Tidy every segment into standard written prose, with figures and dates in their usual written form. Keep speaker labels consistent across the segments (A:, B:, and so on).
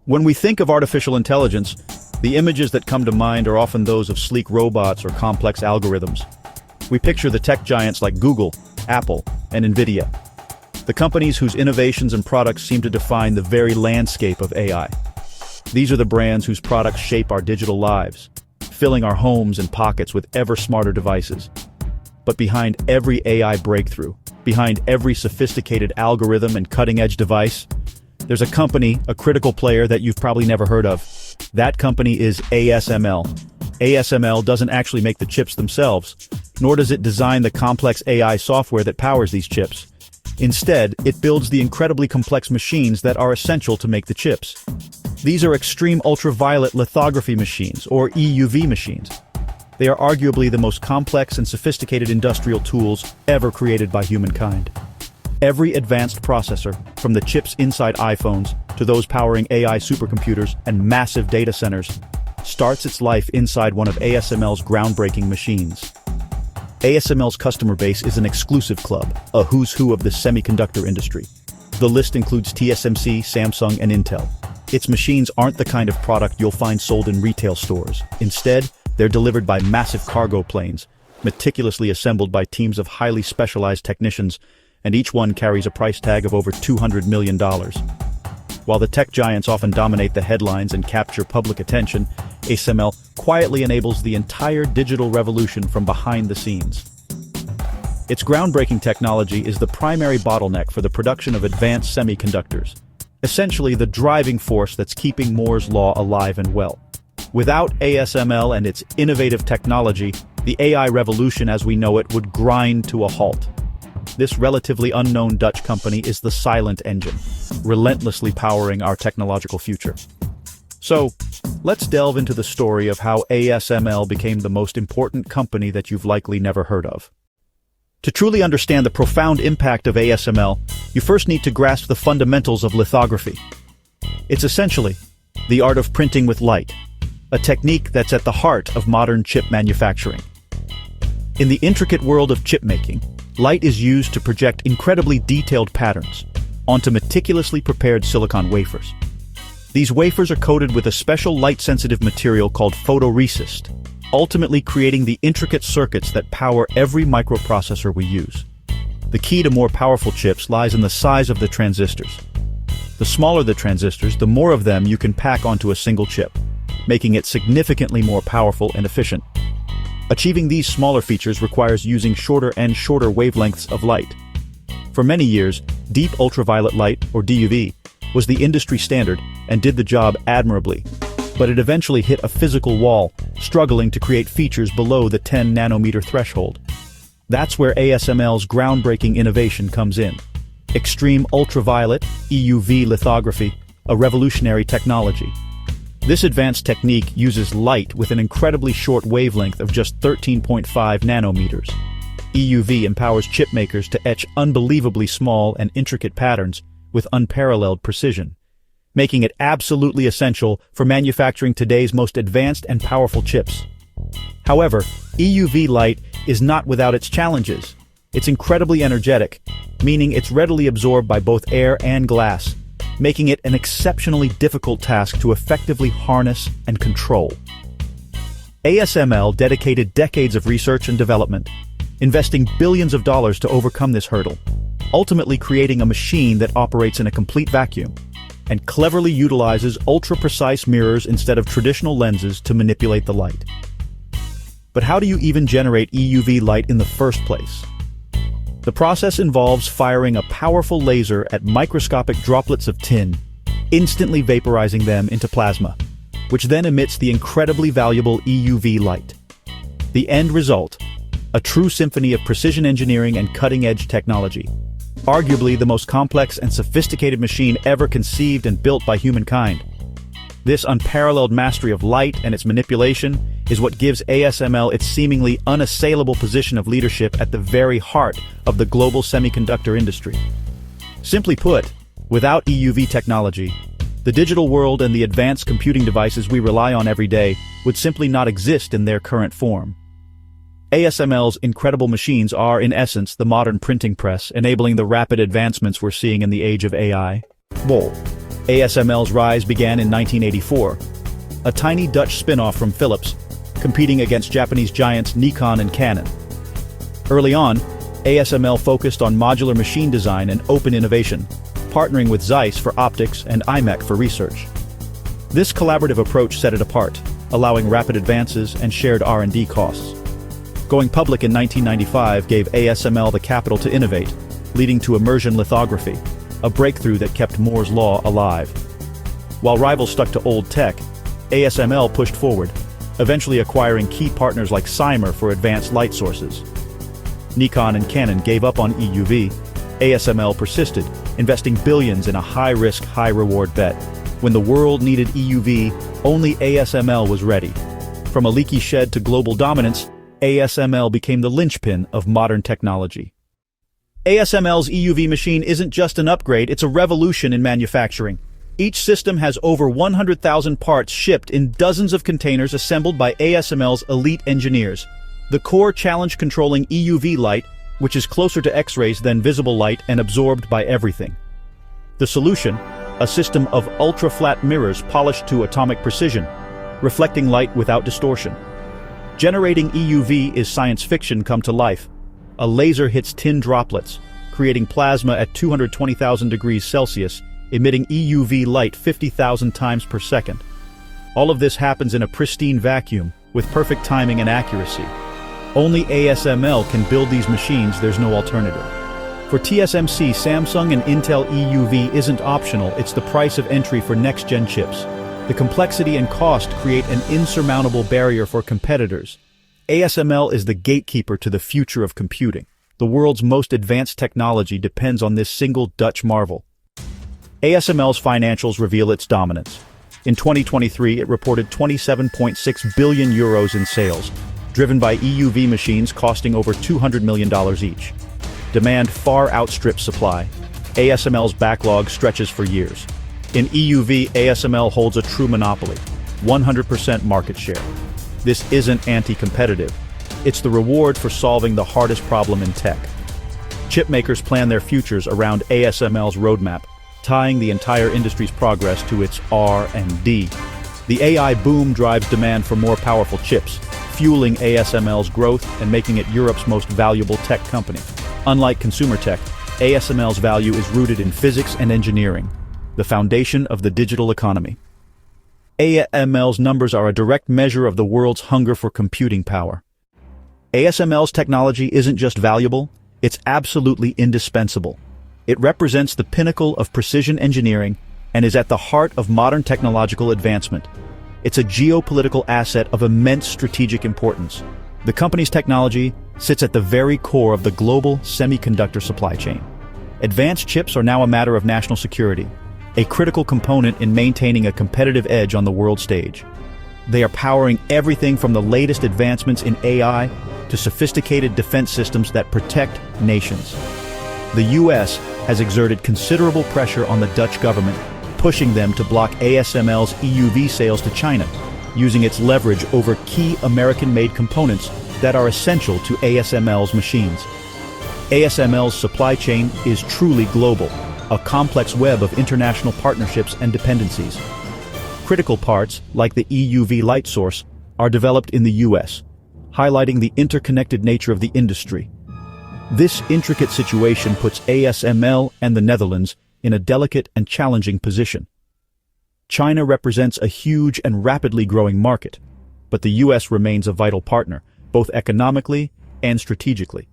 A: When we think of artificial intelligence, the images that come to mind are often those of sleek robots or complex algorithms. We picture the tech giants like Google, Apple, and Nvidia, the companies whose innovations and products seem to define the very landscape of AI. These are the brands whose products shape our digital lives, filling our homes and pockets with ever smarter devices. But behind every AI breakthrough, behind every sophisticated algorithm and cutting-edge device, there's a company, a critical player that you've probably never heard of. That company is ASML. ASML doesn't actually make the chips themselves, nor does it design the complex AI software that powers these chips. Instead, it builds the incredibly complex machines that are essential to make the chips. These are extreme ultraviolet lithography machines, or EUV machines. They are arguably the most complex and sophisticated industrial tools ever created by humankind. Every advanced processor, from the chips inside iPhones to those powering AI supercomputers and massive data centers, starts its life inside one of ASML's groundbreaking machines. ASML's customer base is an exclusive club, a who's who of the semiconductor industry. The list includes TSMC, Samsung, and Intel. Its machines aren't the kind of product you'll find sold in retail stores. Instead, they're delivered by massive cargo planes, meticulously assembled by teams of highly specialized technicians, and each one carries a price tag of over $200 million. While the tech giants often dominate the headlines and capture public attention, ASML quietly enables the entire digital revolution from behind the scenes. Its groundbreaking technology is the primary bottleneck for the production of advanced semiconductors, essentially the driving force that's keeping Moore's Law alive and well. Without ASML and its innovative technology, the AI revolution as we know it would grind to a halt. This relatively unknown Dutch company is the silent engine, relentlessly powering our technological future. So, let's delve into the story of how ASML became the most important company that you've likely never heard of. To truly understand the profound impact of ASML, you first need to grasp the fundamentals of lithography. It's essentially the art of printing with light, a technique that's at the heart of modern chip manufacturing. In the intricate world of chip making, light is used to project incredibly detailed patterns onto meticulously prepared silicon wafers. These wafers are coated with a special light-sensitive material called photoresist, ultimately creating the intricate circuits that power every microprocessor we use. The key to more powerful chips lies in the size of the transistors. The smaller the transistors, the more of them you can pack onto a single chip, making it significantly more powerful and efficient. Achieving these smaller features requires using shorter and shorter wavelengths of light. For many years, deep ultraviolet light, or DUV, was the industry standard and did the job admirably, but it eventually hit a physical wall, struggling to create features below the 10 nanometer threshold. That's where ASML's groundbreaking innovation comes in. Extreme ultraviolet, EUV lithography, a revolutionary technology. This advanced technique uses light with an incredibly short wavelength of just 13.5 nanometers. EUV empowers chipmakers to etch unbelievably small and intricate patterns with unparalleled precision, making it absolutely essential for manufacturing today's most advanced and powerful chips. However, EUV light is not without its challenges. It's incredibly energetic, meaning it's readily absorbed by both air and glass, making it an exceptionally difficult task to effectively harness and control. ASML dedicated decades of research and development, investing billions of dollars to overcome this hurdle, ultimately creating a machine that operates in a complete vacuum and cleverly utilizes ultra-precise mirrors instead of traditional lenses to manipulate the light. But how do you even generate EUV light in the first place? The process involves firing a powerful laser at microscopic droplets of tin, instantly vaporizing them into plasma, which then emits the incredibly valuable EUV light. The end result: a true symphony of precision engineering and cutting-edge technology. Arguably the most complex and sophisticated machine ever conceived and built by humankind. This unparalleled mastery of light and its manipulation is what gives ASML its seemingly unassailable position of leadership at the very heart of the global semiconductor industry. Simply put, without EUV technology, the digital world and the advanced computing devices we rely on every day would simply not exist in their current form. ASML's incredible machines are, in essence, the modern printing press, enabling the rapid advancements we're seeing in the age of AI. Whoa. ASML's rise began in 1984, a tiny Dutch spin-off from Philips, competing against Japanese giants Nikon and Canon. Early on, ASML focused on modular machine design and open innovation, partnering with Zeiss for optics and IMEC for research. This collaborative approach set it apart, allowing rapid advances and shared R&D costs. Going public in 1995 gave ASML the capital to innovate, leading to immersion lithography, a breakthrough that kept Moore's law alive. While rivals stuck to old tech, ASML pushed forward, eventually acquiring key partners like Cymer for advanced light sources. Nikon and Canon gave up on EUV. ASML persisted, investing billions in a high-risk, high-reward bet. When the world needed EUV, only ASML was ready. From a leaky shed to global dominance, ASML became the linchpin of modern technology. ASML's EUV machine isn't just an upgrade, it's a revolution in manufacturing. Each system has over 100,000 parts shipped in dozens of containers assembled by ASML's elite engineers. The core challenge controlling EUV light, which is closer to X-rays than visible light and absorbed by everything. The solution, a system of ultra-flat mirrors polished to atomic precision, reflecting light without distortion. Generating EUV is science fiction come to life. A laser hits tin droplets, creating plasma at 220,000 degrees Celsius, emitting EUV light 50,000 times per second. All of this happens in a pristine vacuum, with perfect timing and accuracy. Only ASML can build these machines, there's no alternative. For TSMC, Samsung and Intel EUV isn't optional, it's the price of entry for next-gen chips. The complexity and cost create an insurmountable barrier for competitors. ASML is the gatekeeper to the future of computing. The world's most advanced technology depends on this single Dutch marvel. ASML's financials reveal its dominance. In 2023, it reported 27.6 billion euros in sales, driven by EUV machines costing over $200 million each. Demand far outstrips supply. ASML's backlog stretches for years. In EUV, ASML holds a true monopoly, 100% market share. This isn't anti-competitive. It's the reward for solving the hardest problem in tech. Chipmakers plan their futures around ASML's roadmap, tying the entire industry's progress to its R&D. The AI boom drives demand for more powerful chips, fueling ASML's growth and making it Europe's most valuable tech company. Unlike consumer tech, ASML's value is rooted in physics and engineering, the foundation of the digital economy. ASML's numbers are a direct measure of the world's hunger for computing power. ASML's technology isn't just valuable, it's absolutely indispensable. It represents the pinnacle of precision engineering and is at the heart of modern technological advancement. It's a geopolitical asset of immense strategic importance. The company's technology sits at the very core of the global semiconductor supply chain. Advanced chips are now a matter of national security, a critical component in maintaining a competitive edge on the world stage. They are powering everything from the latest advancements in AI to sophisticated defense systems that protect nations. The US has exerted considerable pressure on the Dutch government, pushing them to block ASML's EUV sales to China, using its leverage over key American-made components that are essential to ASML's machines. ASML's supply chain is truly global, a complex web of international partnerships and dependencies. Critical parts, like the EUV light source, are developed in the US, highlighting the interconnected nature of the industry. This intricate situation puts ASML and the Netherlands in a delicate and challenging position. China represents a huge and rapidly growing market, but the US remains a vital partner, both economically and strategically.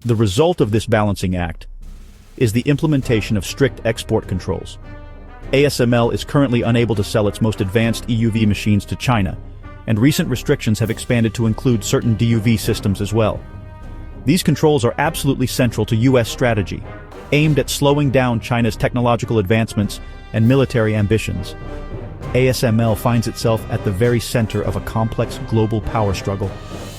A: The result of this balancing act is the implementation of strict export controls. ASML is currently unable to sell its most advanced EUV machines to China, and recent restrictions have expanded to include certain DUV systems as well. These controls are absolutely central to US strategy, aimed at slowing down China's technological advancements and military ambitions. ASML finds itself at the very center of a complex global power struggle,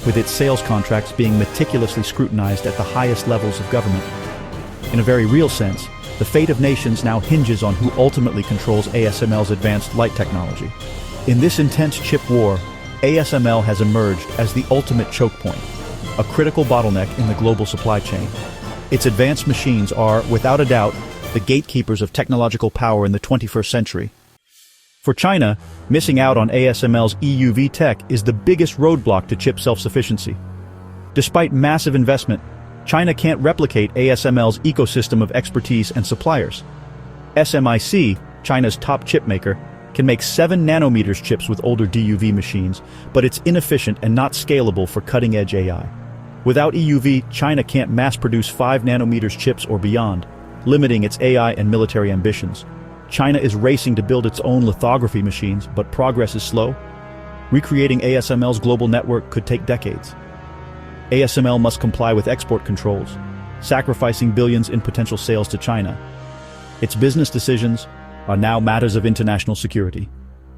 A: with its sales contracts being meticulously scrutinized at the highest levels of government. In a very real sense, the fate of nations now hinges on who ultimately controls ASML's advanced light technology. In this intense chip war, ASML has emerged as the ultimate choke point, a critical bottleneck in the global supply chain. Its advanced machines are, without a doubt, the gatekeepers of technological power in the 21st century. For China, missing out on ASML's EUV tech is the biggest roadblock to chip self-sufficiency. Despite massive investment, China can't replicate ASML's ecosystem of expertise and suppliers. SMIC, China's top chip maker, can make 7 nanometers chips with older DUV machines, but it's inefficient and not scalable for cutting-edge AI. Without EUV, China can't mass-produce 5 nanometers chips or beyond, limiting its AI and military ambitions. China is racing to build its own lithography machines, but progress is slow. Recreating ASML's global network could take decades. ASML must comply with export controls, sacrificing billions in potential sales to China. Its business decisions are now matters of international security.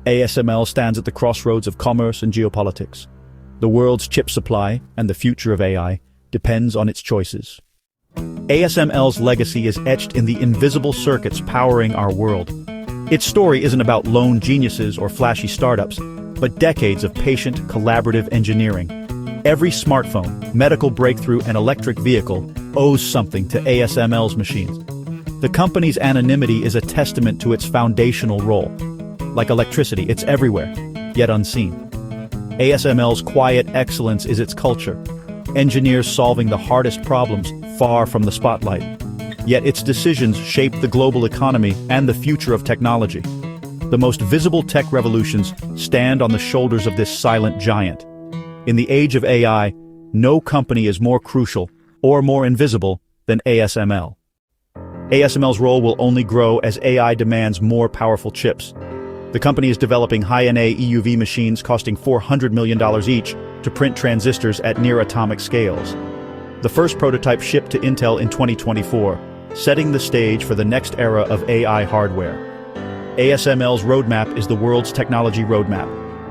A: ASML stands at the crossroads of commerce and geopolitics. The world's chip supply and the future of AI depends on its choices. ASML's legacy is etched in the invisible circuits powering our world. Its story isn't about lone geniuses or flashy startups, but decades of patient, collaborative engineering. Every smartphone, medical breakthrough, and electric vehicle owes something to ASML's machines. The company's anonymity is a testament to its foundational role. Like electricity, it's everywhere, yet unseen. ASML's quiet excellence is its culture. Engineers solving the hardest problems far from the spotlight. Yet its decisions shape the global economy and the future of technology. The most visible tech revolutions stand on the shoulders of this silent giant. In the age of AI, no company is more crucial or more invisible than ASML. ASML's role will only grow as AI demands more powerful chips. The company is developing high-NA EUV machines costing $400 million each to print transistors at near-atomic scales. The first prototype shipped to Intel in 2024, setting the stage for the next era of AI hardware. ASML's roadmap is the world's technology roadmap.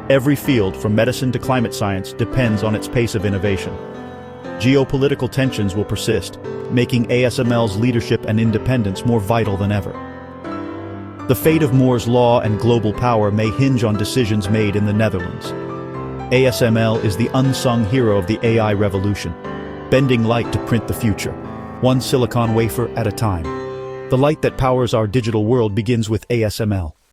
A: Every field, from medicine to climate science, depends on its pace of innovation. Geopolitical tensions will persist, making ASML's leadership and independence more vital than ever. The fate of Moore's law and global power may hinge on decisions made in the Netherlands. ASML is the unsung hero of the AI revolution, bending light to print the future, one silicon wafer at a time. The light that powers our digital world begins with ASML.